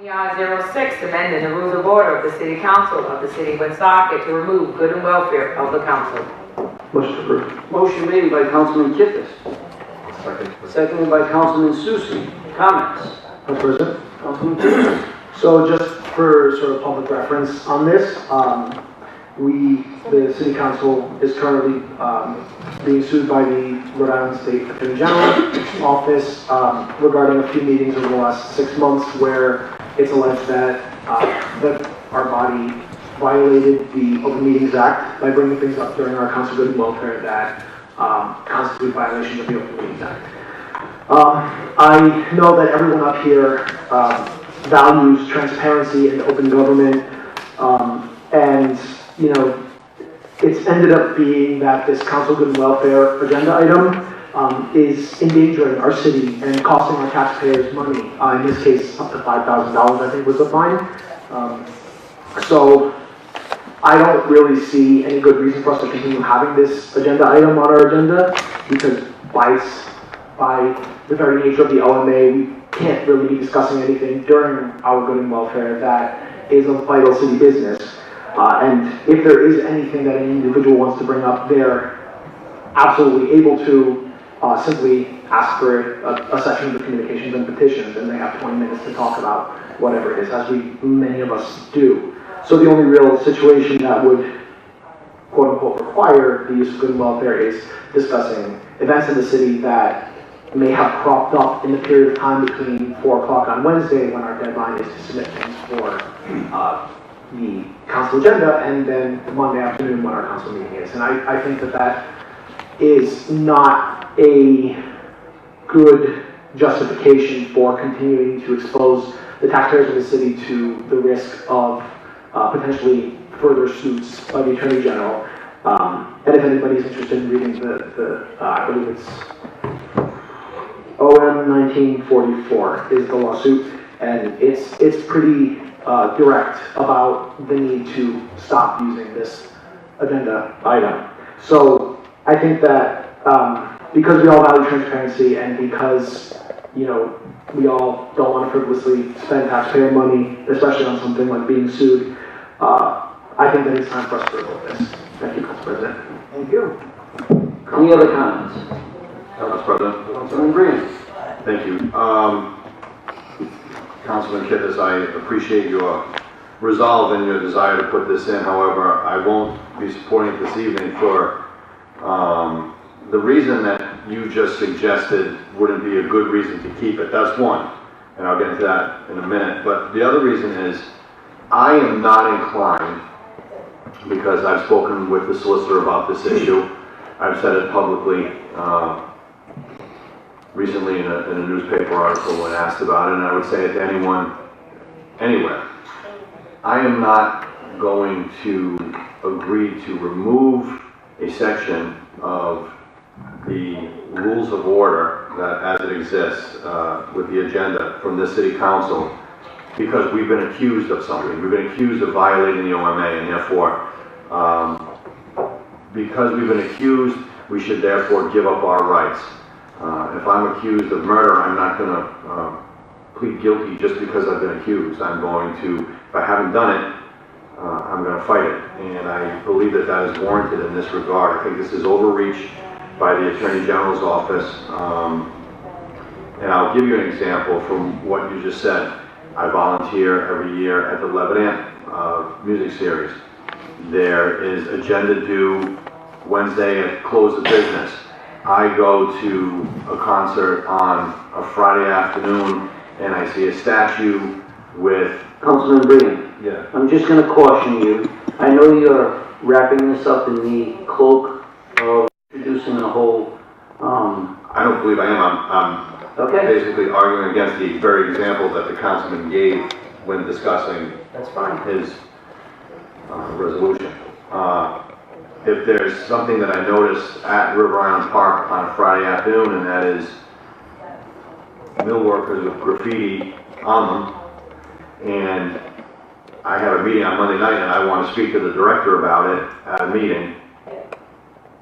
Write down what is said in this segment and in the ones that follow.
06, amending the rules of order of the City Council of the City of Woonsocket to remove good and welfare of the council. Motion approved. Motion made by Councilman Kiffis. Second. Seconded by Councilman Susi. Comments? Council President. Councilman Kiffis. So just for sort of public reference on this, the City Council is currently being sued by the Rhode Island Attorney General office regarding a few meetings over the last 6 months where it's alleged that our body violated the Open Meetings Act by bringing things up during our council good and welfare that constitute violations of the Open Meetings Act. I know that everyone up here values transparency and open government, and you know, it's ended up being that this council good and welfare agenda item is endangering our city and costing our taxpayers money. In this case, up to $5,000, I think was the fine. So I don't really see any good reason for us to continue having this agenda item on our agenda, because by the very nature of the OMA, we can't really be discussing anything during our good and welfare that is of vital city business. And if there is anything that an individual wants to bring up, they're absolutely able to simply ask for a section of the communications and petitions, and they have 20 minutes to talk about whatever it is, as many of us do. So the only real situation that would, quote unquote, require the use of good and welfare is discussing events in the city that may have cropped up in the period of time between 4 o'clock on Wednesday, when our deadline is to submit things for the council agenda, and then Monday afternoon when our council meeting is. And I think that is not a good justification for continuing to expose the taxpayers of the city to the risk of potentially further suits by the Attorney General. And if anybody's interested in reading I believe it's OM 1944 is the lawsuit, and it's pretty direct about the need to stop using this agenda item. So I think that because we all value transparency, and because, you know, we all don't want to frivolously spend taxpayer money, especially on something like being sued, I think that it's time for us to revoke this. Thank you, Council President. Thank you. Any other comments? Council President. Councilman Green. Thank you. Councilman Kiffis, I appreciate your resolve and your desire to put this in. However, I won't be supporting it this evening for the reason that you just suggested wouldn't be a good reason to keep it. That's one, and I'll get into that in a minute. But the other reason is I am not inclined, because I've spoken with the solicitor about this issue. I've said it publicly recently in a newspaper article when asked about it, and I would say it to anyone, anywhere. I am not going to agree to remove a section of the rules of order that, as it exists with the agenda from this City Council, because we've been accused of something. We've been accused of violating the OMA, and therefore, because we've been accused, we should therefore give up our rights. If I'm accused of murder, I'm not going to plead guilty just because I've been accused. I'm going to, if I haven't done it, I'm going to fight it. And I believe that that is warranted in this regard. I think this is overreach by the Attorney General's office. And I'll give you an example from what you just said. I volunteer every year at the Lebanon music series. There is agenda due Wednesday at close of business. I go to a concert on a Friday afternoon and I see a statue with... Councilman Green. Yeah. I'm just going to caution you. I know you're wrapping this up in the cloak of introducing a whole... I don't believe I am. I'm okay. basically arguing against the very example that the councilman gave when discussing That's fine. his resolution. If there's something that I noticed at River Island Park on a Friday afternoon, and that is mill workers with graffiti on them, and I have a meeting on Monday night and I want to speak to the director about it at a meeting,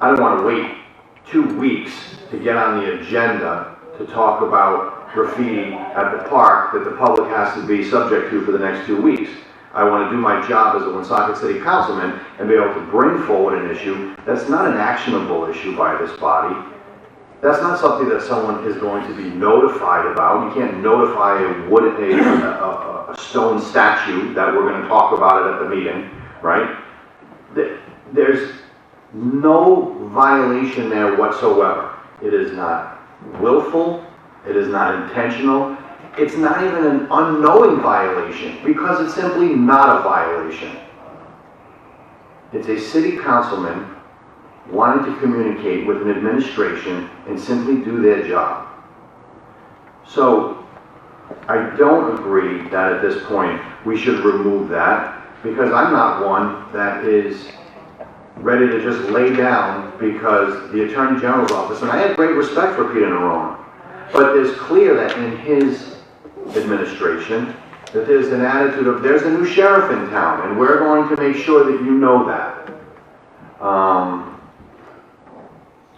I don't want to wait 2 weeks to get on the agenda to talk about graffiti at the park that the public has to be subject to for the next 2 weeks. I want to do my job as a Woonsocket City Councilman and be able to bring forward an issue that's not an actionable issue by this body. That's not something that someone is going to be notified about. You can't notify a stone statue that we're going to talk about it at the meeting, right? There's no violation there whatsoever. It is not willful. It is not intentional. It's not even an unknowing violation because it's simply not a violation. It's a city councilman wanting to communicate with an administration and simply do their job. So I don't agree that at this point we should remove that, because I'm not one that is ready to just lay down because the Attorney General's office, and I have great respect for Peter Nerone, but it's clear that in his administration that there's an attitude of there's a new sheriff in town and we're going to make sure that you know that.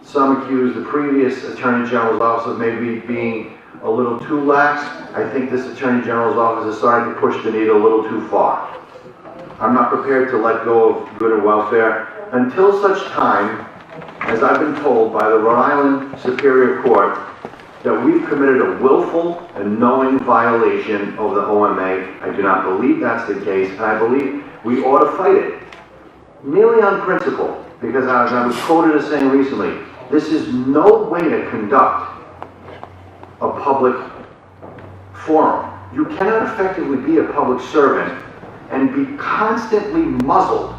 Some accuse the previous Attorney General's office of maybe being a little too lax. I think this Attorney General's office is starting to push the needle a little too far. I'm not prepared to let go of good and welfare until such time as I've been told by the Rhode Island Superior Court that we've committed a willful and knowing violation of the OMA. I do not believe that's the case, and I believe we ought to fight it, merely on principle, because as I was quoted as saying recently, this is no way to conduct a public forum. You cannot effectively be a public servant and be constantly muzzled,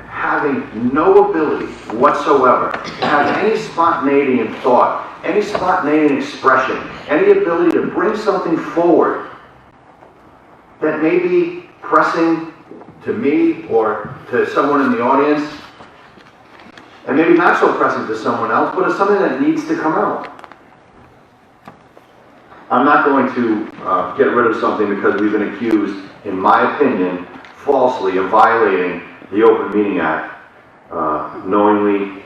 having no ability whatsoever to have any spontaneity in thought, any spontaneity in expression, any ability to bring something forward that may be pressing to me or to someone in the audience, and maybe not so pressing to someone else, but it's something that needs to come out. I'm not going to get rid of something because we've been accused, in my opinion, falsely of violating the Open Meeting Act, knowingly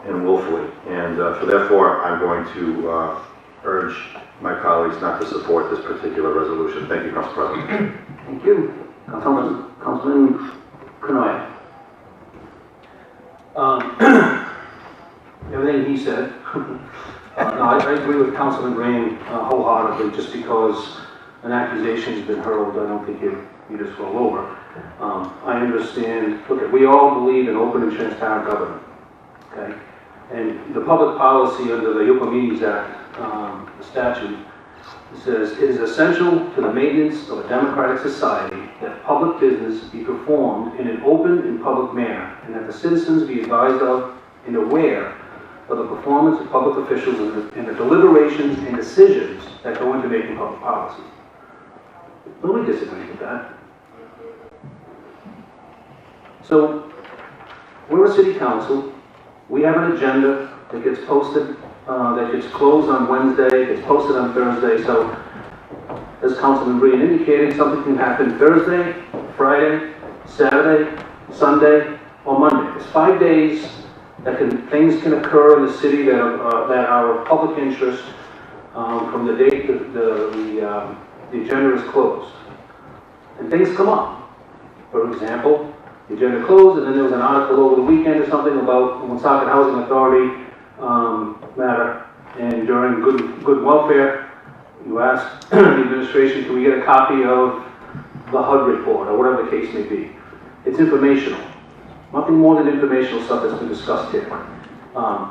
and willfully. And so therefore, I'm going to urge my colleagues not to support this particular resolution. Thank you, Council President. Thank you. Councilman Canoia. Everything he said. No, I agree with Councilman Green wholeheartedly. Just because an accusation's been hurled, I don't think you just roll over. I understand. Look, we all believe in open and transparent government. Okay, and the public policy under the Open Meetings Act, the statute, says it is essential to the maintenance of a democratic society that public business be performed in an open and public manner, and that the citizens be advised of and aware of the performance of public officials and the deliberations and decisions that go into making public policy. Nobody disagrees with that. So, we're a city council. We have an agenda that gets posted, that gets closed on Wednesday, gets posted on Thursday. So, as Councilman Green indicated, something can happen Thursday, Friday, Saturday, Sunday, or Monday. It's 5 days that things can occur in the city that are of public interest from the date the agenda is closed. And things come up. For example, the agenda closed, and then there was an article over the weekend or something about the Woonsocket Housing Authority matter. And during good welfare, you asked the administration, can we get a copy of the HUD report, or whatever the case may be. It's informational. Nothing more than informational stuff that's been discussed here.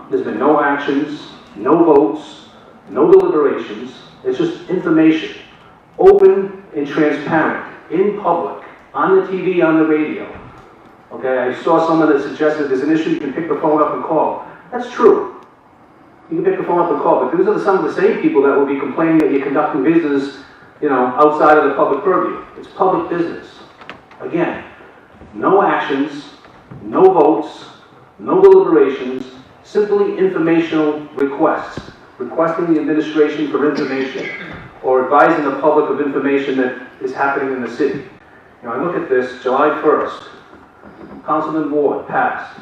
There's been no actions, no votes, no deliberations. It's just information, open and transparent, in public, on the TV, on the radio. Okay, I saw someone that suggested there's an issue, you can pick the phone up and call. That's true. You can pick the phone up and call, but these are some of the same people that will be complaining that you're conducting business, outside of the public purview. It's public business. Again, no actions, no votes, no deliberations, simply informational requests, requesting the administration for information, or advising the public of information that is happening in the city. I look at this, July 1st, Councilman Ward passed,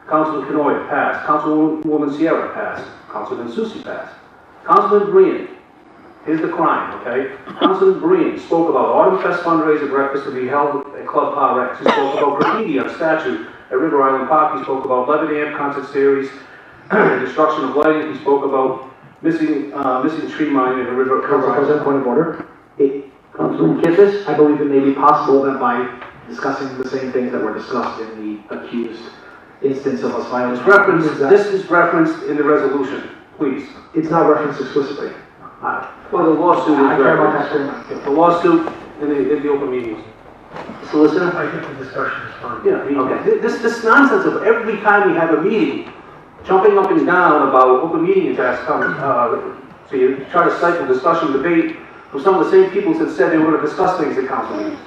Councilman Canoia passed, Councilwoman Sierra passed, Councilman Susi passed. Councilman Breen, here's the crime, okay? Councilman Breen spoke about Autumn Fest fundraiser breakfast to be held at Club Par X. He spoke about graffiti on statue at River Island Park. He spoke about Lebanon concert series, destruction of lighting. He spoke about missing tree mining at the River Council Island. President, point of order. Councilman Kippis? I believe it may be possible that by discussing the same things that were discussed in the accused instance of us violating. It's referenced, this is referenced in the resolution, please. It's not referenced explicitly. Well, the lawsuit I is care about referenced. that very much. The lawsuit in the open meetings. Solicitor? I think the discussion is fine. Yeah, this nonsense of every time we have a meeting, jumping up and down about open meeting acts coming, so you try to cite the discussion, debate from some of the same people that said they were going to discuss things at council meetings.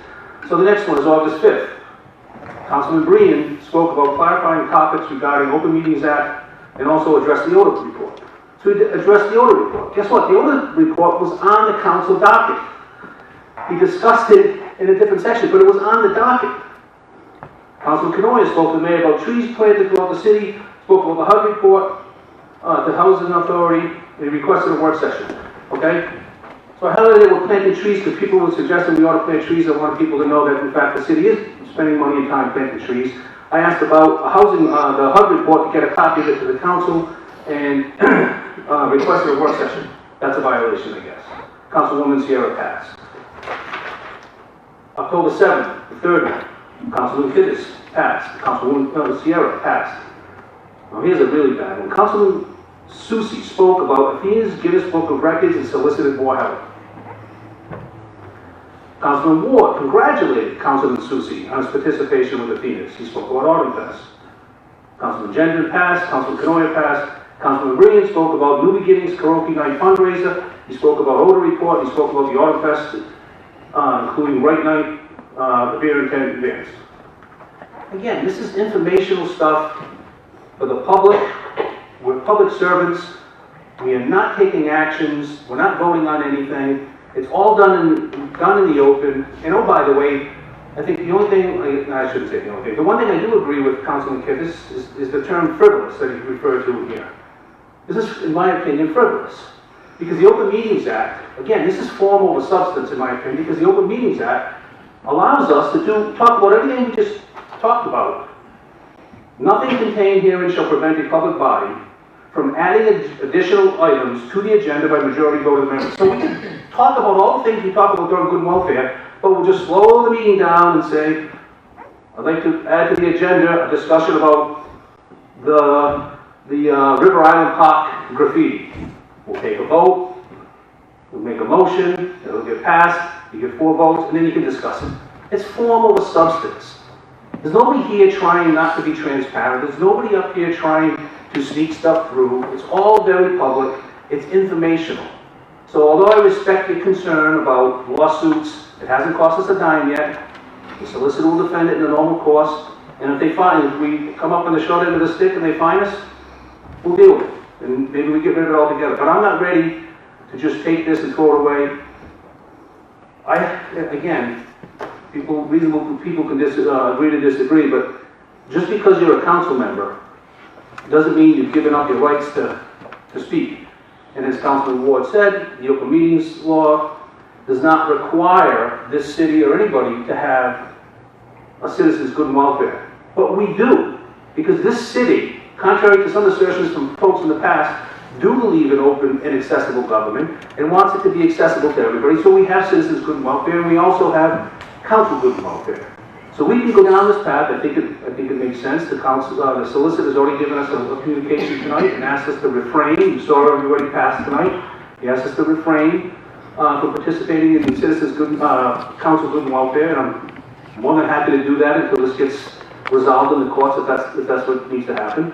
So the next one is August 5th. Councilman Breen spoke about clarifying topics regarding Open Meetings Act and also addressed the audit report. To address the audit report, guess what? The audit report was on the council docket. He discussed it in a different section, but it was on the docket. Councilman Canoia spoke to the mayor about trees planted throughout the city, spoke about the HUD report, the Housing Authority, and he requested a work session, okay? So I highlighted we're planting trees because people were suggesting we ought to plant trees. I want people to know that in fact the city is spending money and time planting trees. I asked about the HUD report to get a copy of it to the council and requested a work session. That's a violation, I guess. Councilwoman Sierra passed. October 7th, the third one, Councilman Kiddis passed. Councilwoman Sierra passed. Now here's a really bad one. Councilman Susi spoke about Athena's Guinness Book of Records and solicited more help. Councilman Ward congratulated Councilman Susi on his participation with Athena's. He spoke about Autumn Fest. Councilman Gendron passed. Councilman Canoia passed. Councilman Breen spoke about New Beginnings Karaoke Night fundraiser. He spoke about Odor report. He spoke about the Autumn Fest, including Right Night, the beer and tent advance. Again, this is informational stuff for the public. We're public servants. We are not taking actions. We're not voting on anything. It's all done in the open. And oh, by the way, I think the only thing, I shouldn't say the only thing, the one thing I do agree with Councilman Kiddis is the term frivolous that he referred to here. This is, in my opinion, frivolous. Because the Open Meetings Act, again, this is form over substance, in my opinion, because the Open Meetings Act allows us to talk about everything we just talked about. Nothing contained herein shall prevent a public body from adding additional items to the agenda by majority vote of the members. So we can talk about all the things we talk about during good and welfare, but we'll just slow the meeting down and say, I'd like to add to the agenda a discussion about the River Island Park graffiti. We'll take a vote, we'll make a motion, it'll get passed, you get 4 votes, and then you can discuss it. It's form over substance. There's nobody here trying not to be transparent. There's nobody up here trying to sneak stuff through. It's all very public. It's informational. So although I respect your concern about lawsuits, it hasn't cost us a dime yet. The solicitor will defend it in the normal course. And if we come up on the short end of the stick and they fine us, we'll deal with it. And maybe we get rid of it altogether. But I'm not ready to just take this and throw it away. Again, reasonable people can agree to disagree, but just because you're a council member doesn't mean you've given up your rights to speak. And as Councilman Ward said, the Open Meetings Law does not require this city or anybody to have a citizen's good and welfare. But we do, because this city, contrary to some assertions from folks in the past, do believe in open and accessible government and wants it to be accessible to everybody. So we have citizens' good and welfare, and we also have council good and welfare. So we can go down this path. I think it makes sense. The council, the solicitor has already given us a communication tonight and asked us to refrain. You saw everybody pass tonight. He asked us to refrain from participating in citizens' good, council good and welfare, and I'm more than happy to do that until this gets resolved in the courts, if that's what needs to happen.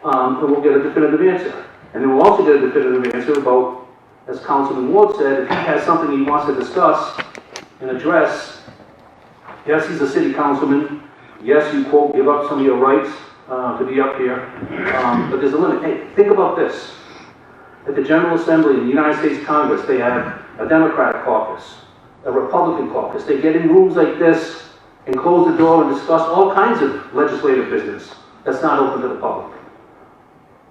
And we'll get a definitive answer. And then we'll also get a definitive answer about, as Councilman Ward said, if he has something he wants to discuss and address. Yes, he's a city councilman. Yes, you, quote, give up some of your rights to be up here. But there's a limit. Hey, think about this. At the General Assembly in the United States Congress, they have a Democratic caucus, a Republican caucus. They get in rooms like this and close the door and discuss all kinds of legislative business that's not open to the public.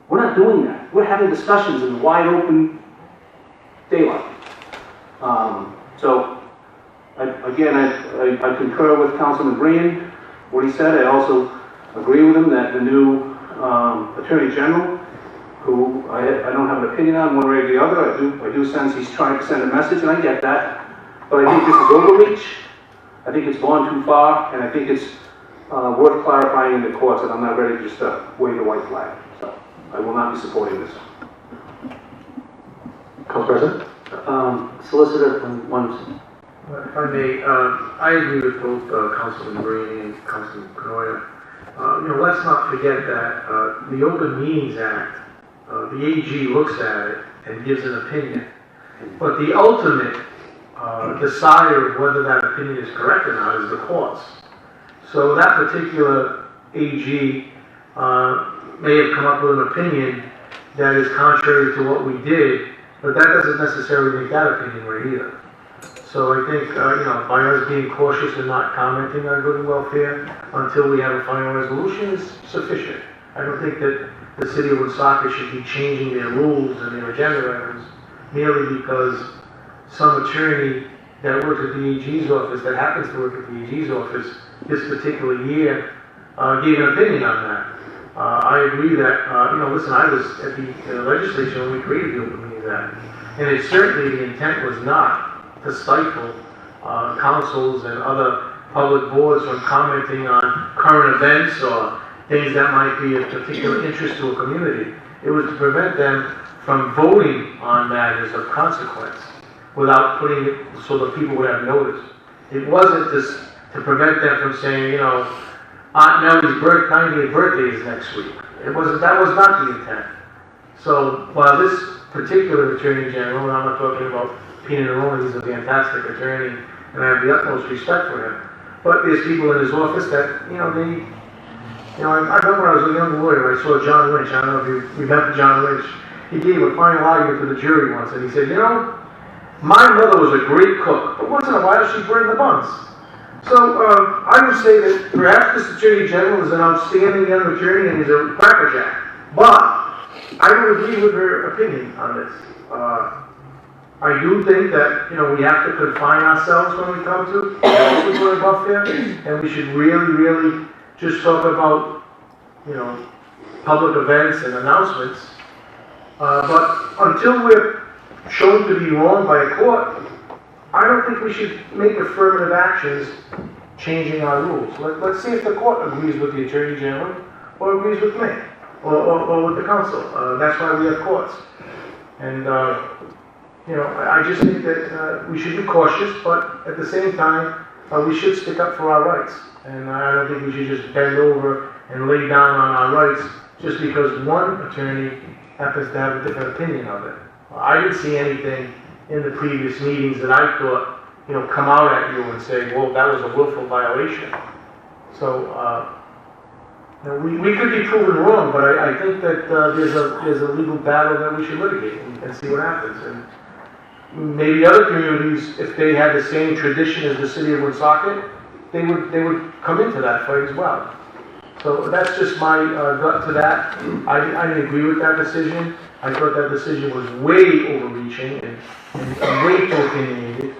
We're not doing that. We're having discussions in wide open daylight. So, I concur with Councilman Green, what he said. I also agree with him that the new Attorney General, who I don't have an opinion on one way or the other, I do sense he's trying to send a message, and I get that. But I think this is overreach. I think it's gone too far, and I think it's worth clarifying in the courts, and I'm not ready just to wave the white flag. So, I will not be supporting this. Council President? Solicitor from Woonsocket. If I may, I agree with both Councilman Green and Councilman Canoia. Let's not forget that the Open Meetings Act, the AG looks at it and gives an opinion. But the ultimate decider of whether that opinion is correct or not is the courts. So that particular AG may have come up with an opinion that is contrary to what we did, but that doesn't necessarily make that opinion right either. So I think, by us being cautious and not commenting on good and welfare until we have a final resolution is sufficient. I don't think that the city of Woonsocket should be changing their rules and their agenda items merely because some attorney that works at the AG's office, that happens to work at the AG's office this particular year, gave an opinion on that. I agree that, listen, I was at the legislature when we created the Open Meetings Act, and it certainly, the intent was not to stifle councils and other public boards from commenting on current events or things that might be of particular interest to a community. It was to prevent them from voting on matters of consequence without putting it so that people would have notice. It wasn't just to prevent them from saying, Aunt Nellie's 90th birthday is next week. That was not the intent. So while this particular Attorney General, and I'm not talking about Pina Nerone, he's a fantastic attorney, and I have the utmost respect for him. But there's people in his office that, I remember when I was a young lawyer, I saw John Lynch. I don't know if you remember John Lynch. He gave a final argument to the jury once, and he said, my mother was a great cook, but once in a while she burned the buns. So I would say that perhaps this Attorney General is an outstanding young attorney and he's a crackerjack. But I don't agree with her opinion on this. I do think that, we have to confine ourselves when we come to good and welfare, and we should really, really just talk about, public events and announcements. But until we're shown to be wrong by a court, I don't think we should make affirmative actions changing our rules. Let's see if the court agrees with the Attorney General or agrees with me or with the council. That's why we have courts. And, I just think that we should be cautious, but at the same time, we should stick up for our rights. And I don't think we should just bend over and lay down on our rights just because one attorney happens to have a different opinion of it. I didn't see anything in the previous meetings that I thought, come out at you and say, well, that was a willful violation. So, we could be proven wrong, but I think that there's a legal battle that we should litigate and see what happens. And maybe other communities, if they had the same tradition as the city of Woonsocket, they would come into that fight as well. So that's just my gut to that. I didn't agree with that decision. I thought that decision was way overreaching and way too opinionated.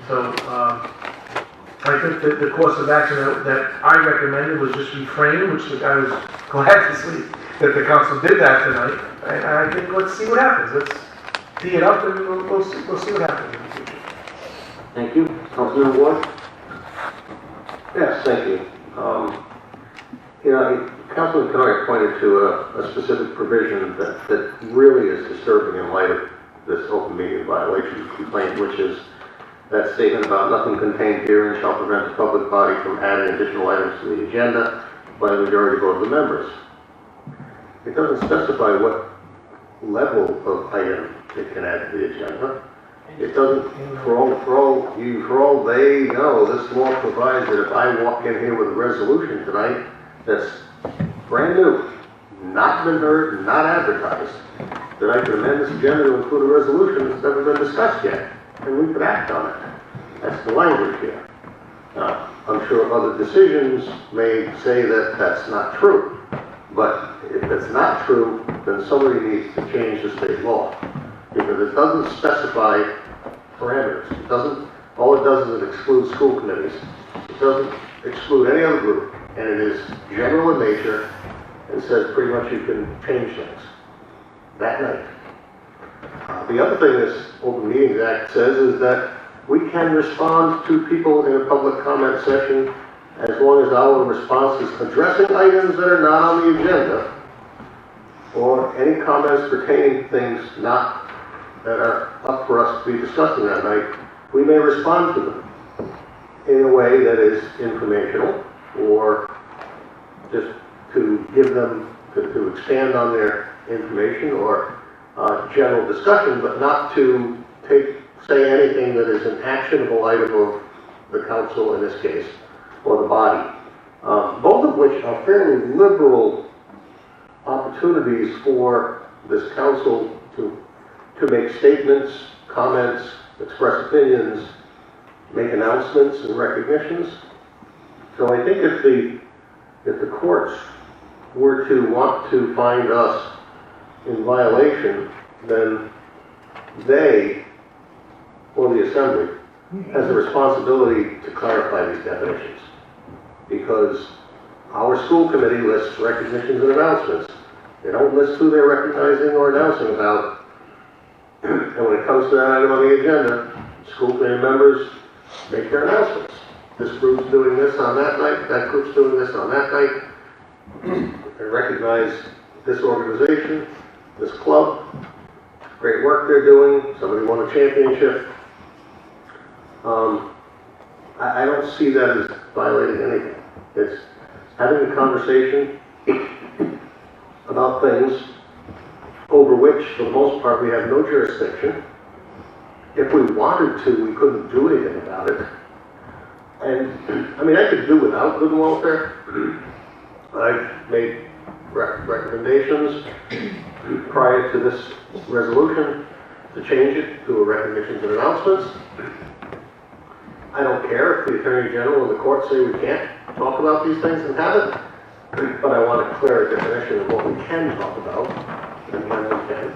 So I think that the course of action that I recommended was just refrain, which I was glad to see that the council did that tonight. And I think let's see what happens. Let's tee it up and we'll see what happens in the future. Thank you. Councilman Ward? Yes, thank you. Councilman Canoia pointed to a specific provision that really is disturbing in light of this open meeting violation complaint, which is that statement about nothing contained herein shall prevent the public body from adding additional items to the agenda by the majority vote of the members. It doesn't specify what level of item it can add to the agenda. It doesn't, for all they know, this law provides that if I walk in here with a resolution tonight that's brand new, not been heard, not advertised, that I can amend this agenda to include a resolution that's never been discussed yet, and we could act on it. That's the language here. Now, I'm sure other decisions may say that that's not true, but if it's not true, then somebody needs to change the state law. because it doesn't specify parameters. It doesn't, all it does is it excludes school committees. It doesn't exclude any other group, and it is general in nature and says pretty much you can change things that night. The other thing this Open Meetings Act says is that we can respond to people in a public comment session as long as our response is addressing items that are not on the agenda or any comments pertaining to things not that are up for us to be discussing that night. We may respond to them in a way that is informational or just to give them, to expand on their information or general discussion, but not to say anything that is an actionable item of the council in this case, or the body. Both of which are fairly liberal opportunities for this council to make statements, comments, express opinions, make announcements and recognitions. So I think if the courts were to want to find us in violation, then they, or the Assembly, has a responsibility to clarify these definitions. Because our school committee lists recognitions and announcements. They don't list who they're recognizing or announcing about. And when it comes to that item on the agenda, school committee members make their announcements. This group's doing this on that night, that group's doing this on that night. They recognize this organization, this club, great work they're doing, somebody won a championship. I don't see that as violating anything. It's having a conversation about things over which, for the most part, we have no jurisdiction. If we wanted to, we couldn't do anything about it. And, I mean, I could do without good welfare. I've made recommendations prior to this resolution to change it to a recognitions and announcements. I don't care if the Attorney General and the court say we can't talk about these things and have it, but I want a clear definition of what we can talk about and when we can.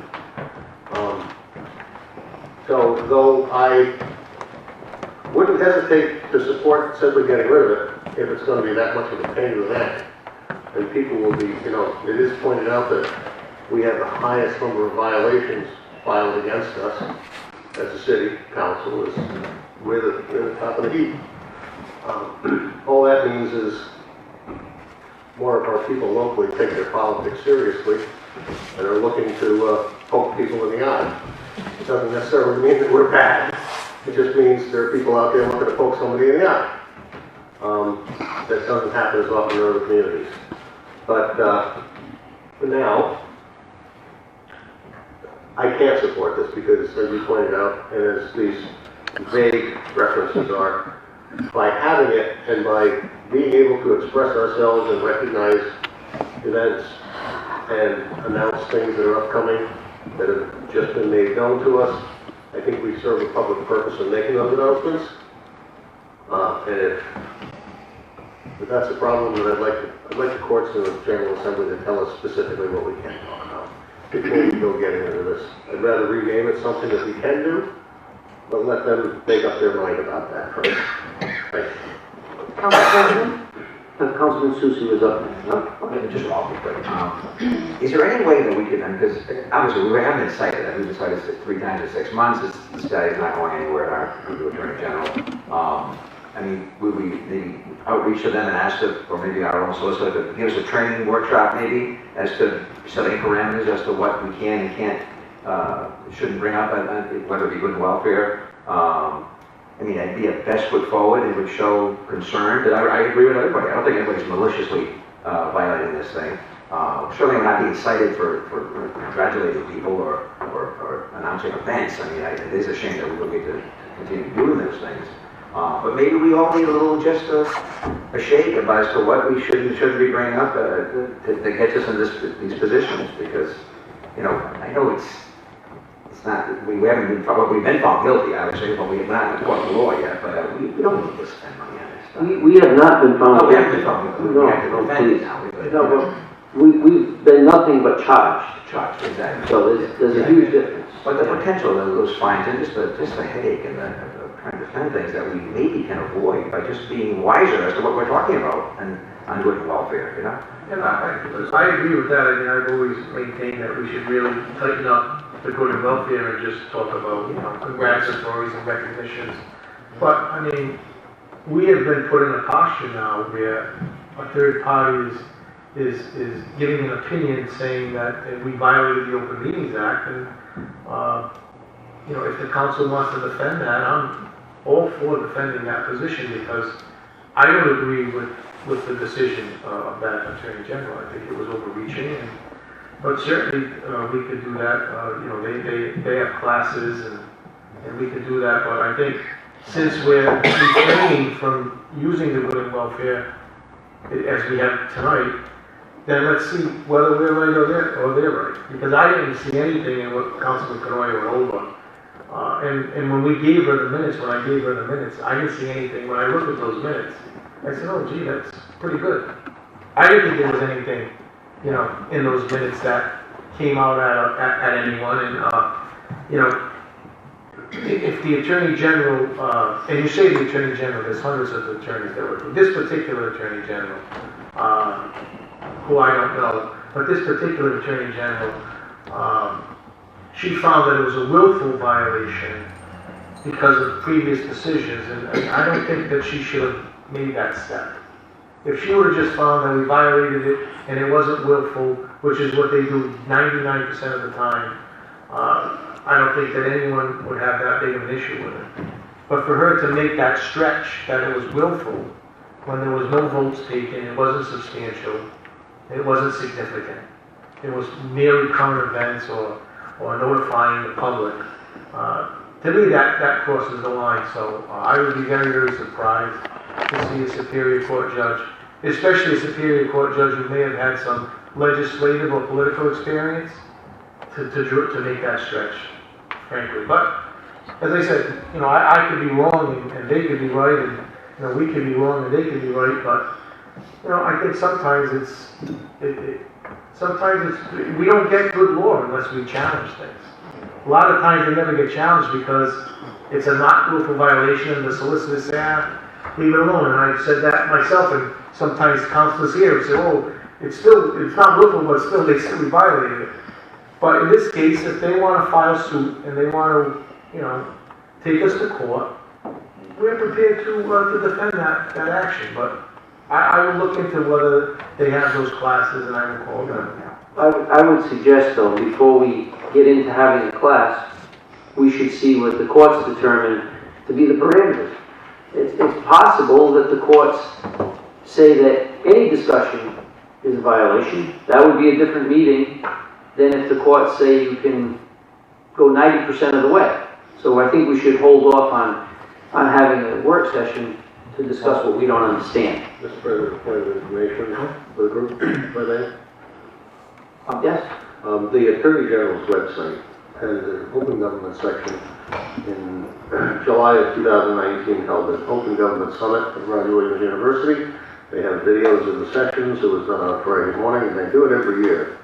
So though I wouldn't hesitate to support simply getting rid of it if it's going to be that much of a pain in the neck, and people will be, you know, it is pointed out that we have the highest number of violations filed against us as a city council. We're the top of the heap. All that means is more of our people locally take their politics seriously and are looking to poke people in the eye. It doesn't necessarily mean that we're bad. It just means there are people out there looking to poke somebody in the eye. That doesn't happen as often in other communities. But for now, I can't support this because, as you pointed out, and as these vague references are, by having it and by being able to express ourselves and recognize events and announce things that are upcoming that have just been made known to us, I think we serve a public purpose in making those announcements. And if that's a problem, then I'd like the courts and the General Assembly to tell us specifically what we can talk about before we go getting into this. I'd rather rename it something that we can do, but let them make up their mind about that first. Thank you. Council President? Councilman Susi was up. Just real quick. Is there any way that we could, because obviously we haven't been cited, we've been cited 3 times in 6 months, this guy is not going anywhere, our new Attorney General. I mean, would we maybe outreach to them and ask them, or maybe our own solicitor, to give us a training workshop maybe, as to setting parameters as to what we can and can't, shouldn't bring up, whether it be good welfare. I mean, I'd be a best foot forward, it would show concern, but I agree with everybody. I don't think anybody's maliciously violating this thing. Certainly we're not being cited for congratulating people or announcing events. I mean, it is a shame that we don't get to continue doing those things. But maybe we all need a little, just a shake as to what we should and shouldn't be bringing up to get us in these positions, because, you know, I know it's not, we haven't been, we've been found guilty, I would say, but we have not in a court of law yet, but we don't need to spend money on this stuff. We have not been found. No, we haven't been found guilty. No, We have to defend it now. No, we've been nothing but charged. Charged, exactly. So there's a huge difference. But the potential of those fines and just the headache and the trying to defend things that we maybe can avoid by just being wiser as to what we're talking about and on good welfare, you know? And I agree with that. I mean, I've always maintained that we should really tighten up the good and welfare and just talk about, congratulatories and recognitions. But, I mean, we have been put in a posture now where a third party is giving an opinion saying that we violated the Open Meetings Act, and, if the council wants to defend that, I'm all for defending that position, because I don't agree with the decision of that Attorney General. I think it was overreaching, but certainly we could do that. They have classes, and we could do that, but I think since we're refraining from using the good and welfare as we have tonight, then let's see whether we're right or they're right. Because I didn't see anything in what Councilman Canoia went over. And when we gave her the minutes, I didn't see anything. When I looked at those minutes, I said, oh gee, that's pretty good. I didn't think there was anything, in those minutes that came out at anyone. And, if the Attorney General, and you say the Attorney General, there's hundreds of attorneys that work. This particular Attorney General, who I don't know, but this particular Attorney General, she found that it was a willful violation because of previous decisions, and I don't think that she should have made that step. If she would have just found that we violated it and it wasn't willful, which is what they do 99% of the time, I don't think that anyone would have that big of an issue with it. But for her to make that stretch that it was willful, when there was no votes taken, it wasn't substantial, it wasn't significant, it was merely current events or notifying the public, to me that crosses the line. So I would be very, very surprised to see a Superior Court judge, especially a Superior Court judge who may have had some legislative or political experience, to make that stretch, frankly. But as I said, I could be wrong and they could be right, and we could be wrong and they could be right. But I think sometimes we don't get good law unless we challenge things. A lot of times they never get challenged because it's a not willful violation, and the solicitors say, leave it alone. And I've said that myself, and sometimes councilors here say, oh, it's not willful, but still we violated it. But in this case, if they want to file suit and they want to, take us to court, we're prepared to defend that action. But I will look into whether they have those classes, and I will call them. I would suggest, though, before we get into having a class, we should see what the courts determine to be the parameters. It's possible that the courts say that any discussion is a violation. That would be a different meeting than if the courts say you can go 90% of the way. So I think we should hold off on having a work session to discuss what we don't understand. Mr. President, point of information for the group, by that. Yes? The Attorney General's website has an open government section. In July of 2019 held an Open Government Summit at Roger Williams University. They have videos of the sessions. It was done on Friday morning, and they do it every year.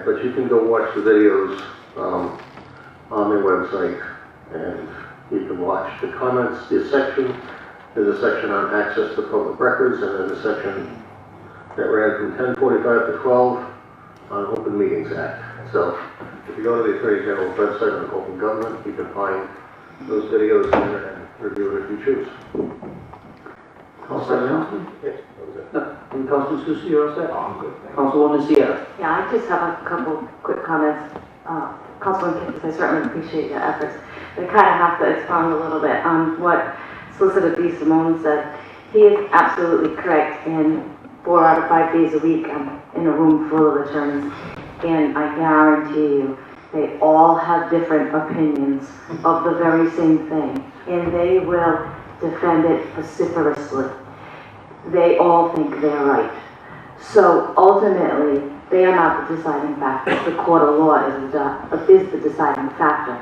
But you can go watch the videos on their website, and you can watch the comments. There's a section on access to public records, and then a section that ran from 10:45 to 12 on Open Meetings Act. So if you go to the Attorney General's website on Open Government, you can find those videos there and review it if you choose. Councilman Johnson? Yes, that was it. No. And Councilman Susi, you're all set? Oh, I'm good. Thank you. Councilwoman Sierra? Yeah, I just have a couple quick comments. Councilman Kippis, I certainly appreciate your efforts. I kind of have to expound a little bit on what Solicitor B. Simone said. He is absolutely correct. And 4 out of 5 days a week, I'm in a room full of attorneys, and I guarantee you, they all have different opinions of the very same thing, and they will defend it vociferously. They all think they're right. So ultimately, they are not the deciding factor. The court of law is the deciding factor.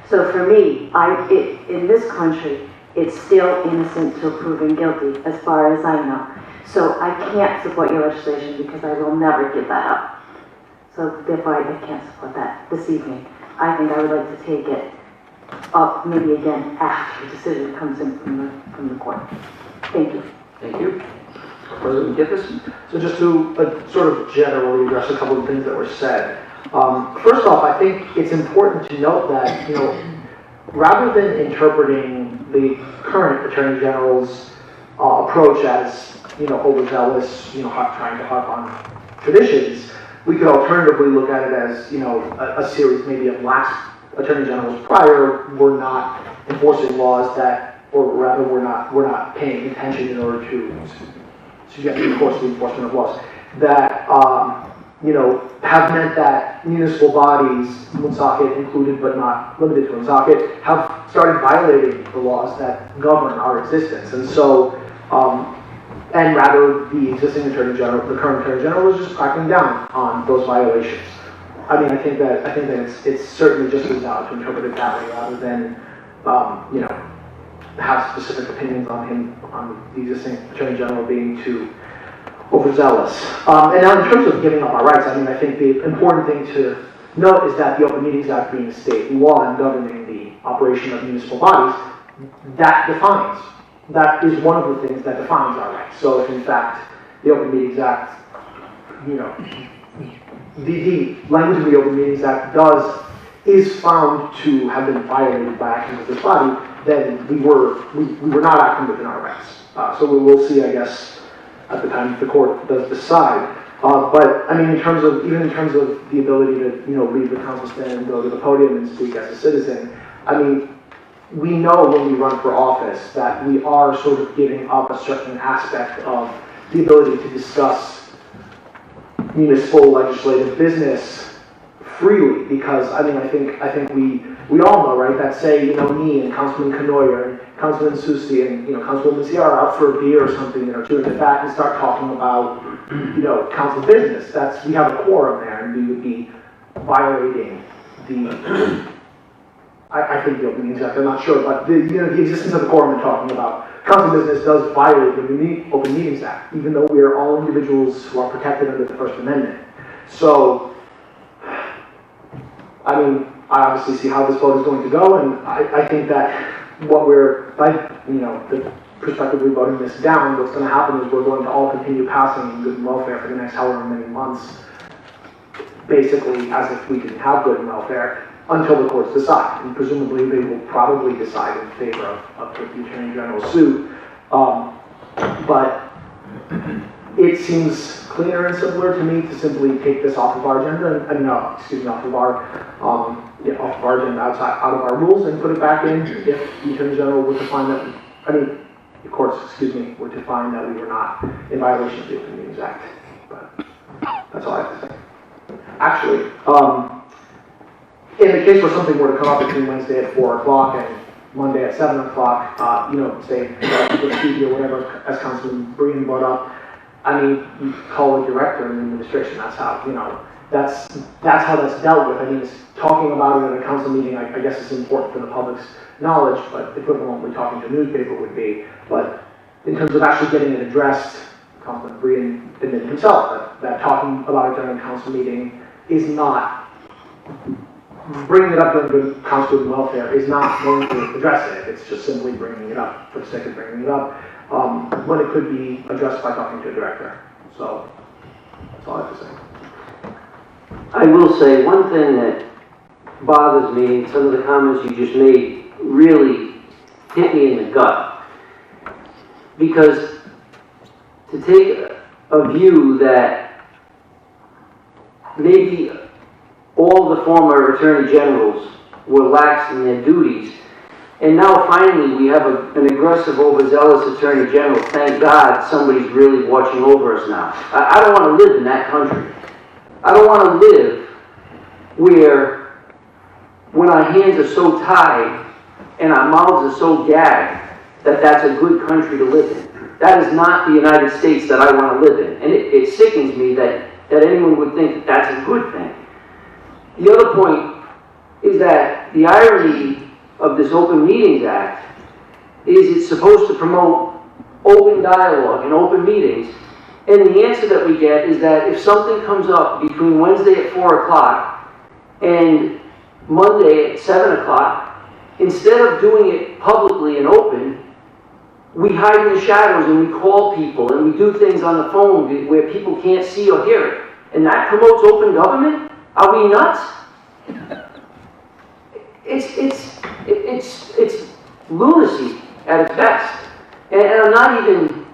So for me, in this country, it's still innocent till proven guilty, as far as I know. So I can't support your legislation because I will never give that up. So therefore, I can't support that this evening. I think I would like to take it up maybe again after the decision comes in from the court. Thank you. Thank you. President Githis? So just to sort of generally address a couple of things that were said. First off, I think it's important to note that, rather than interpreting the current Attorney General's approach as, overzealous, trying to harp on traditions, we could alternatively look at it as, a series maybe of last Attorney Generals prior were not enforcing laws that, or rather were not paying attention in order to suggest the course of the enforcement of laws that, have meant that municipal bodies, Woonsocket included but not limited to Woonsocket, have started violating the laws that govern our existence. And so, and rather the existing Attorney General, the current Attorney General, is just cracking down on those violations. I mean, I think that it's certainly just as valid to interpret it that way rather than, have specific opinions on him, on the existing Attorney General being too overzealous. And now in terms of giving up our rights, I mean, I think the important thing to note is that the Open Meetings Act being a state law and governing the operation of municipal bodies, that is one of the things that defines our rights. So if in fact the Open Meetings Act, the language of the Open Meetings Act is found to have been violated by actions of this body, then we were not acting within our rights. So we will see, I guess, at the time the court does decide. But I mean, even in terms of the ability to leave the council stand and go to the podium and speak as a citizen, I mean, we know when we run for office that we are sort of giving up a certain aspect of the ability to discuss municipal legislative business freely, because I mean, I think we all know, right, that say, me and Councilman Canoyer and Councilman Susi and, Councilwoman Sierra are out for a beer or something, to get back and start talking about, council business. We have a quorum there, and we would be violating I think the Open Meetings Act, I'm not sure, but the existence of the quorum we're talking about. Council business does violate the Open Meetings Act, even though we are all individuals who are protected under the First Amendment. So, I mean, I obviously see how this vote is going to go, and I think that the prospectively voting this down, what's going to happen is we're going to all continue passing good and welfare for the next however many months, basically as if we didn't have good and welfare, until the courts decide. And presumably they will probably decide in favor of the Attorney General's suit. But it seems cleaner and simpler to me to simply take this off of our agenda, off of our agenda out of our rules and put it back in if the Attorney General were to find that, the courts, were to find that we were not in violation of the Open Meetings Act. But that's all I have to say. Actually, in the case where something were to come up between Wednesday at 4 o'clock and Monday at 7 o'clock, say, the studio, whatever, as Councilman Breen brought up, I mean, you call a director in the administration. That's how, that's how that's dealt with. I mean, talking about it at a council meeting, I guess it's important for the public's knowledge, but equivalently talking to a newspaper would be. But in terms of actually getting it addressed, Councilman Breen admitted himself that talking about it during a council meeting is not, bringing it up during the council and welfare is not going to address it. It's just simply bringing it up for the sake of bringing it up, when it could be addressed by talking to a director. So that's all I have to say. I will say one thing that bothers me, some of the comments you just made really hit me in the gut. Because to take a view that maybe all the former attorney generals were lax in their duties, and now finally we have an aggressive, overzealous attorney general. Thank God somebody's really watching over us now. I don't want to live in that country. I don't want to live where when our hands are so tied and our mouths are so gagged that that's a good country to live in. That is not the United States that I want to live in. And it sickens me that anyone would think that that's a good thing. The other point is that the irony of this Open Meetings Act is it's supposed to promote open dialogue and open meetings. And the answer that we get is that if something comes up between Wednesday at 4 o'clock and Monday at 7 o'clock, instead of doing it publicly and open, we hide in the shadows and we call people and we do things on the phone where people can't see or hear it. And that promotes open government? Are we nuts? It's lunacy at its best. And I'm not even,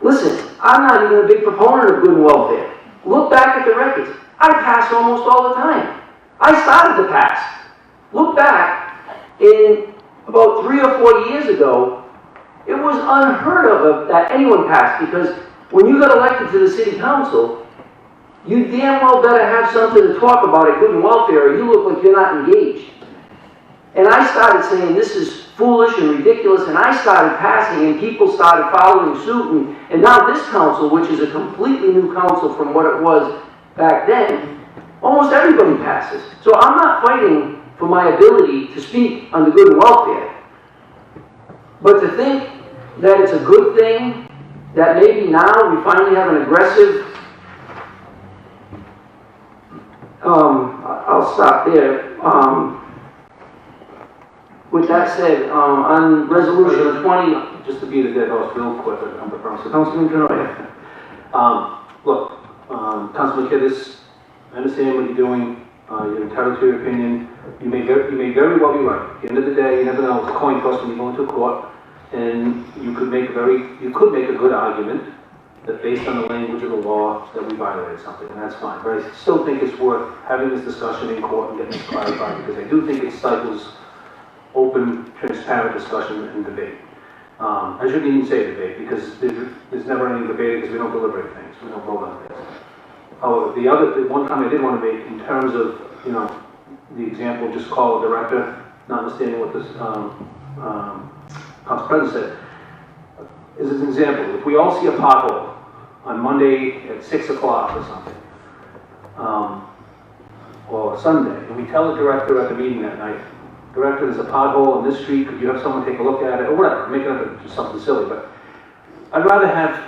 listen, I'm not even a big proponent of good and welfare. Look back at the records. I pass almost all the time. I started to pass. Look back, in about 3 or 4 years ago, it was unheard of that anyone passed, because when you got elected to the city council, you damn well better have something to talk about at good and welfare, or you look like you're not engaged. And I started saying this is foolish and ridiculous, and I started passing, and people started following suit, and now this council, which is a completely new council from what it was back then, almost everybody passes. So I'm not fighting for my ability to speak on the good and welfare. But to think that it's a good thing, that maybe now we finally have an aggressive, I'll stop there. With that said, on resolution 20, Just to beat a dead horse real quick, I'm the person. Councilman Canoia. Look, Councilman Kittis, I understand what you're doing. You're entitled to your opinion. You may very well be right. At the end of the day, you never know. It's a coin toss when you go into a court, and you could make a good argument that based on the language of the law that we violated something, and that's fine. But I still think it's worth having this discussion in court and getting this clarified, because I do think it stifles open, transparent discussion and debate. I shouldn't even say debate, because there's never any debate, because we don't deliberate things, we don't vote on things. However, the one comment I did want to make in terms of, the example, just call a director, not understanding what this Council President said, is an example. If we all see a pothole on Monday at 6 o'clock or something, or Sunday, and we tell the director at the meeting that night, Director, there's a pothole on this street, could you have someone take a look at it, or whatever, make it up just something silly, but I'd rather have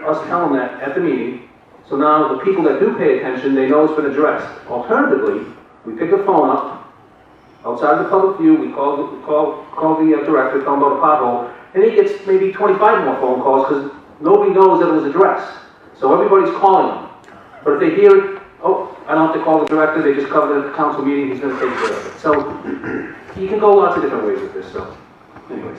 us tell them that at the meeting, so now the people that do pay attention, they know it's been addressed. Alternatively, we pick the phone up, outside the public view, we call the director, tell him about a pothole, and he gets maybe 25 more phone calls, because nobody knows that it was addressed. So everybody's calling him. But if they hear, oh, I don't have to call the director, they just covered it at the council meeting, he's going to take care of it. So, you can go lots of different ways with this, so, anyways.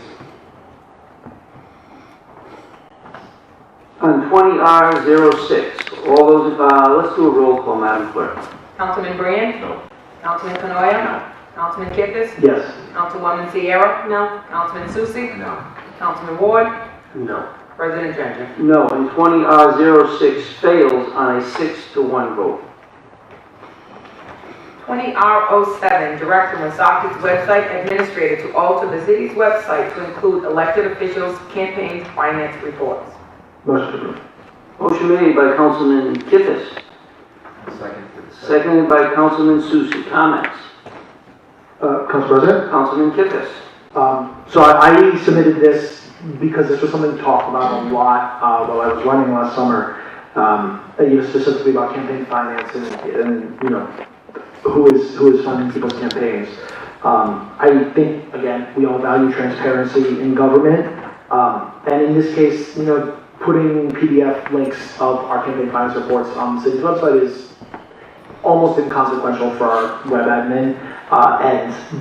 On 20R06, all those, let's do a roll call, Madam Clerk. Councilman Brand? No. Councilman Canoia? No. Councilman Kittis? Yes. Councilwoman Sierra? No. Councilman Susie? No. Councilman Ward? No. President Jenkins? No, and 20R06 fails on a 6-1 vote. 20R07, Director Woonsocket's website administrator to alter the city's website to include elected officials' campaign finance reports. Motion approved. Motion made by Councilman Kittis, Second. seconded by Councilman Susie. Comments? Council President? Councilman Kittis. So I submitted this because this was something talked about a lot while I was running last summer, specifically about campaign finance and who is funding people's campaigns. I think, again, we all value transparency in government, and in this case, putting PDF links of our campaign finance reports on the city's website is almost inconsequential for our web admin,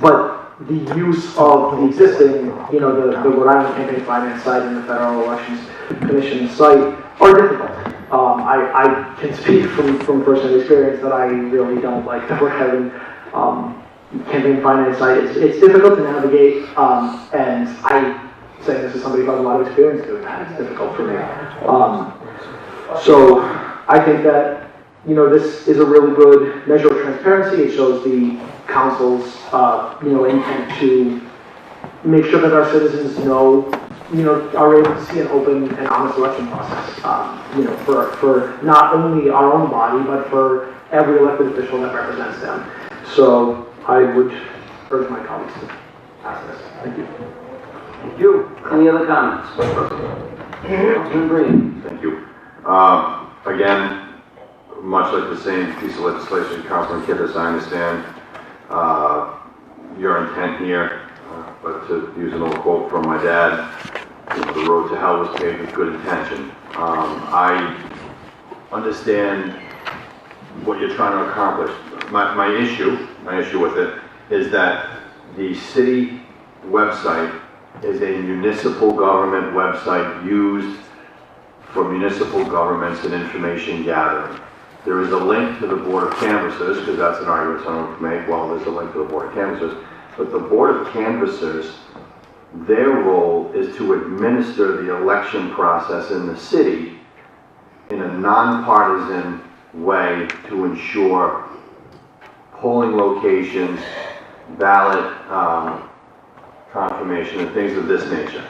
but the use of the existing, the Rhode Island campaign finance site and the Federal Elections Commission site are difficult. I can speak from personal experience that I really don't like the Rhode Island campaign finance site. It's difficult to navigate, and I say this as somebody who has a lot of experience doing that. It's difficult for me. So I think that this is a really good measure of transparency. It shows the council's intent to make sure that our citizens are able to see an open and honest election process, for not only our own body, but for every elected official that represents them. So I would urge my colleagues to pass this. Thank you. Thank you. Any other comments? Councilman Breen. Thank you. Again, much like the same piece of legislation, Councilman Kittis, I understand your intent here, but to use an old quote from my dad, you know, the road to hell was paved with good intention. I understand what you're trying to accomplish. My issue with it is that the city website is a municipal government website used for municipal governments and information gathering. There is a link to the Board of Canvassers, because that's an argument someone can make, well, there's a link to the Board of Canvassers, but the Board of Canvassers, their role is to administer the election process in the city in a nonpartisan way to ensure polling locations, ballot confirmation, and things of this nature.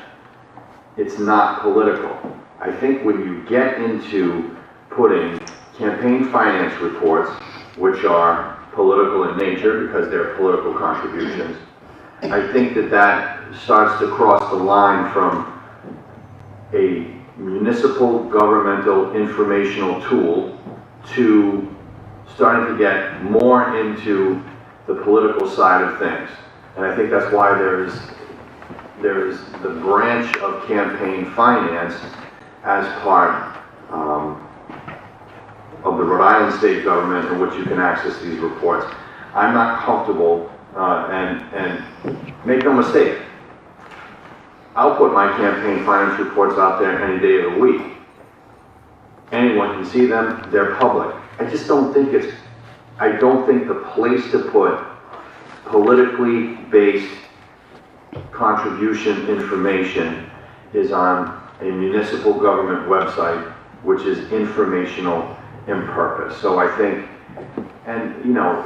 It's not political. I think when you get into putting campaign finance reports, which are political in nature because they're political contributions, I think that starts to cross the line from a municipal governmental informational tool to starting to get more into the political side of things. And I think that's why there's the branch of campaign finance as part of the Rhode Island state government in which you can access these reports. I'm not comfortable, and make no mistake, I'll put my campaign finance reports out there any day of the week. Anyone can see them, they're public. I just don't think the place to put politically based contribution information is on a municipal government website, which is informational in purpose. So I think, and you know,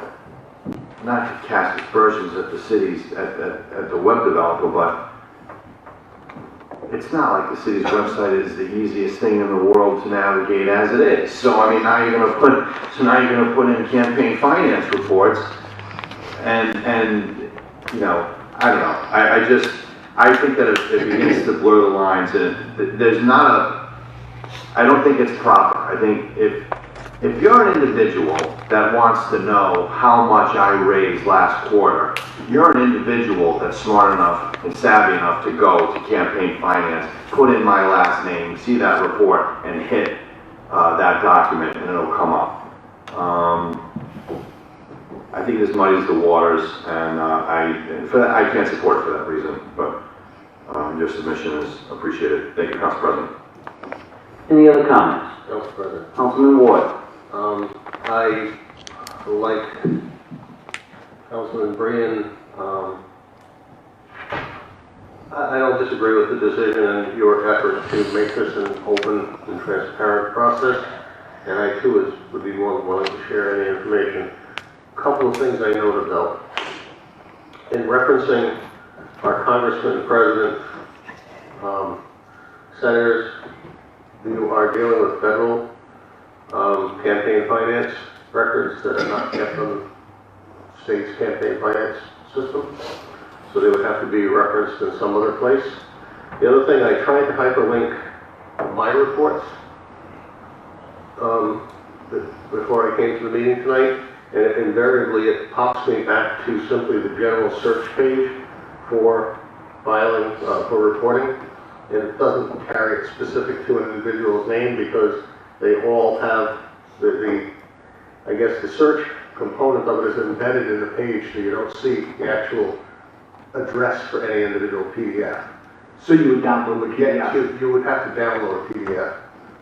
not to cast aspersions at the cities, at the web developer, but it's not like the city's website is the easiest thing in the world to navigate as it is. So I mean, now you're going to put in campaign finance reports, and you know, I don't know. I think that it begins to blur the lines, and there's not a. I don't think it's proper. I think if you're an individual that wants to know how much I raised last quarter, you're an individual that's smart enough and savvy enough to go to campaign finance, put in my last name, see that report, and hit that document, and it'll come up. I think this muddies the waters, and I can't support it for that reason, but your submission is appreciated. Thank you, Council President. Any other comments? Council President. Councilman Ward. I like Councilman Breen. I don't disagree with the decision and your effort to make this an open and transparent process, and I too would be more than willing to share any information. A couple of things I noted though. In referencing our Congressman and President, senators, you are dealing with federal campaign finance records that are not kept on the state's campaign finance system, so they would have to be referenced in some other place. The other thing, I tried to hyperlink my reports before I came to the meeting tonight, and invariably it pops me back to simply the general search page for filing, for reporting, and it doesn't carry it specific to an individual's name because they all have I guess the search component of it is embedded in the page, so you don't see the actual address for any individual PDF. So you would download the PDF? You would have to download a PDF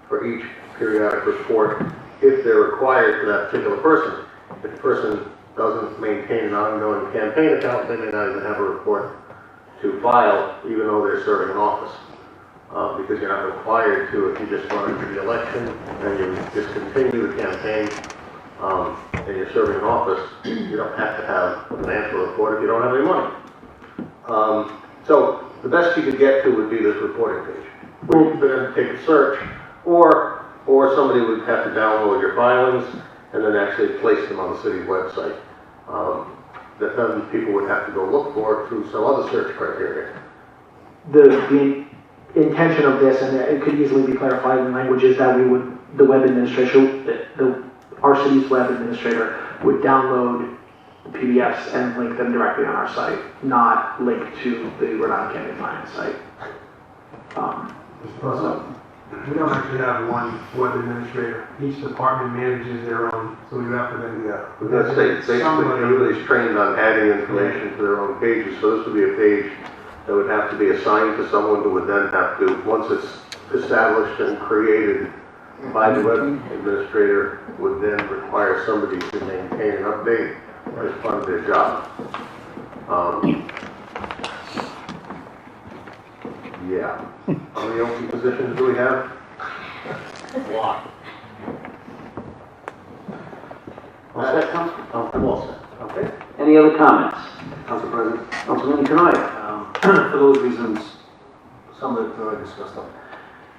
for each periodic report if they're required for that particular person. If the person doesn't maintain an ongoing campaign account, they may not even have a report to file, even though they're serving in office. Because you're not required to if you just run into the election and you discontinue the campaign and you're serving in office, you don't have to have a financial report if you don't have any money. So the best you could get to would be this reporting page, where you could then take a search, or somebody would have to download your filings and then actually place them on the city's website. That then people would have to go look for it through some other search criteria. the intention of this, and it could easily be clarified in language, is that the web administrator, our city's web administrator would download the PDFs and link them directly on our site, not link to the Rhode Island Campaign Finance site. We don't actually have one web administrator. Each department manages their own, so we have to then, We're going to say, basically, everybody's trained on adding information to their own pages, so this would be a page that would have to be assigned to someone who would then have to, once it's established and created by the web administrator, would then require somebody to maintain and update as part of their job. Yeah. How many open positions do we have? A lot. All set, Council? Oh, I'm all set. Okay. Any other comments? Council President, Councilman Canoia? for those reasons, some of it already discussed.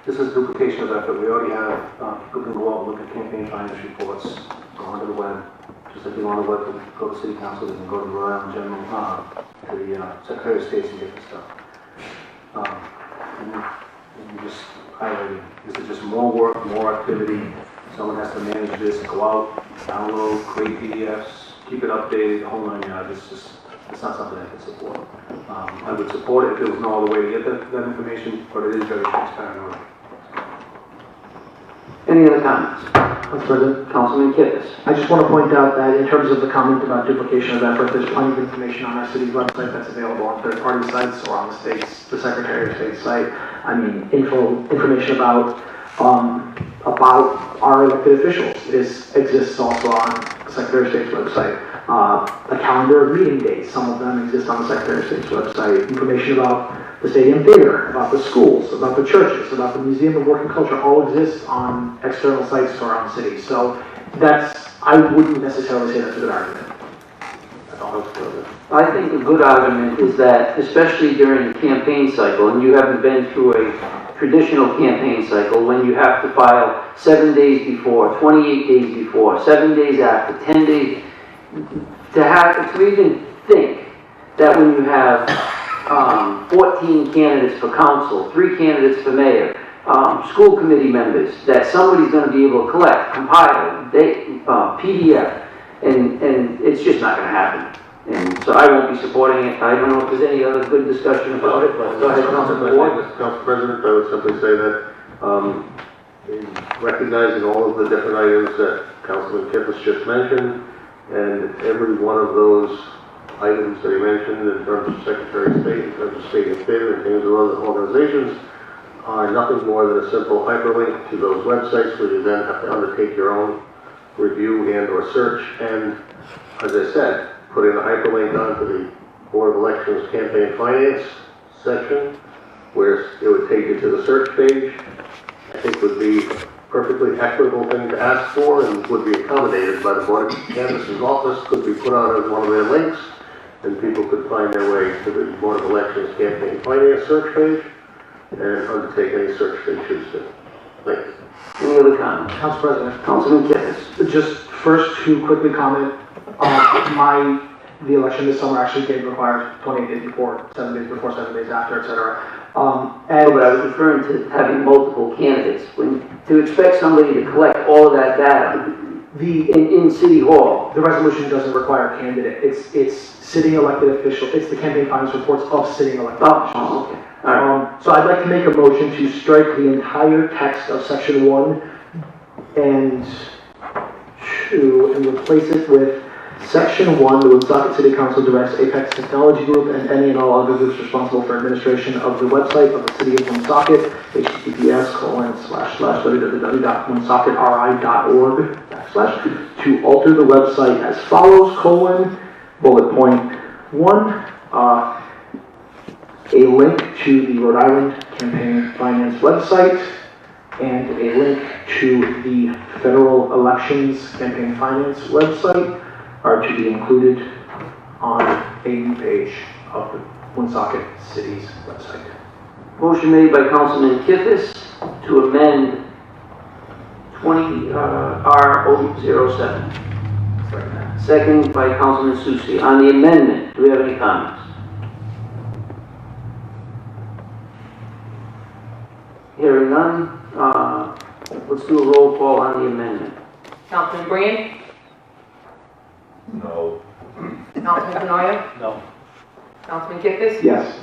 This is duplication of effort. We already have, people can go out and look at campaign finance reports, go onto the web, just like you go on the web to go to City Council, they can go to Rhode Island General, to the Secretary of State and get this stuff. And you just highlighting, this is just more work, more activity. Someone has to manage this, go out, download, create PDFs, keep it updated, the whole 9 yards. It's not something I can support. I would support it if there was no other way to get that information, but it is very transparent. Any other comments? Council President, Councilman Kippis? I just want to point out that in terms of the comment about duplication of effort, there's plenty of information on our city's website that's available on third-party sites or on the Secretary of State's site. I mean, information about our elected officials exists also on the Secretary of State's website. A calendar of meeting dates, some of them exist on the Secretary of State's website. Information about the stadium theater, about the schools, about the churches, about the Museum of Working Culture, all exists on external sites around the city. So I wouldn't necessarily say that's a good argument. I think a good argument is that, especially during the campaign cycle, and you haven't been through a traditional campaign cycle, when you have to file 7 days before, 28 days before, 7 days after, 10 days, to even think that when you have 14 candidates for council, 3 candidates for mayor, school committee members, that somebody's going to be able to collect, compile, PDF, and it's just not going to happen. And so I won't be supporting it. I don't know if there's any other good discussion about it, but go ahead, Councilman Ward. Council President, I would simply say that in recognizing all of the different items that Councilman Kippis just mentioned, and every one of those items that he mentioned in terms of Secretary of State, in terms of Stadium Theater, and things of other organizations, are nothing more than a simple hyperlink to those websites where you then have to undertake your own review and or search. And as I said, put in a hyperlink onto the Board of Elections Campaign Finance section, where it would take you to the search page. I think would be a perfectly equitable thing to ask for and would be accommodated by the Board of Canvass's office, could be put on as one of their links, and people could find their way to the Board of Elections Campaign Finance search page and undertake any search they choose to. Thank you. Any other comments? Council President. Councilman Kippis? Just first to quickly comment, the election this summer actually did require 28 days before, 7 days before, 7 days after, etc. But I was referring to having multiple candidates. To expect somebody to collect all of that data in City Hall. The resolution doesn't require a candidate. It's sitting elected officials. It's the campaign finance reports of sitting elected officials. Oh, okay. All right. So I'd like to make a motion to strike the entire text of section 1 and 2 and replace it with Section 1, the Woonsocket City Council directs Apex Technology Group and any and all other groups responsible for administration of the website of the City of Woonsocket, https://www.woonsocketri.org/ to alter the website as follows: bullet point 1, a link to the Rhode Island Campaign Finance website and a link to the Federal Elections Campaign Finance website are to be included on a new page of the Woonsocket City's website. Motion made by Councilman Kippis to amend 20R007. Second by Councilman Susi. On the amendment, do we have any comments? Hearing none, let's do a roll call on the amendment. Councilman Brand? No. Councilman Canoia? No. Councilman Kipnis? Yes.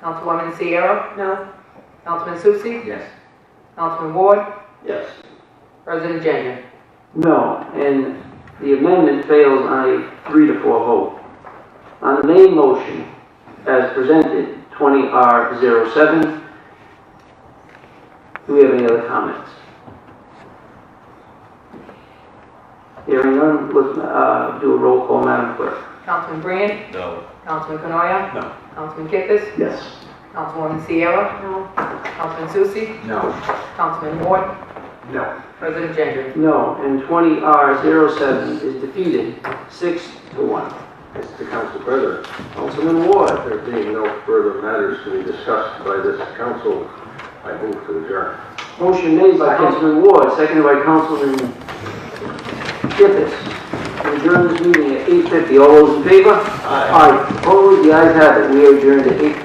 Councilwoman Sierra? No. Councilman Susie? Yes. Councilman Ward? Yes. President Jenkins? No, and the amendment fails on a 3-4 vote. On the main motion, as presented, 20R07, do we have any other comments? Hearing none, let's do a roll call, Madam Clerk. Councilman Brand? No. Councilman Canoia? No. Councilman Kipnis? Yes. Councilwoman Sierra? No. Councilman Susie? No. Councilman Ward? No. President Jenkins? No, and 20R07 is defeated 6-1. Mr. Council President, Councilman Ward. there being no further matters to be discussed by this council, I move to adjourn. Motion made by Councilman Ward, seconded by Councilman Kipnis. We adjourn this meeting at 8:50. All those in favor? Aye. Opposed? The ayes have it. We are adjourned at 8:50.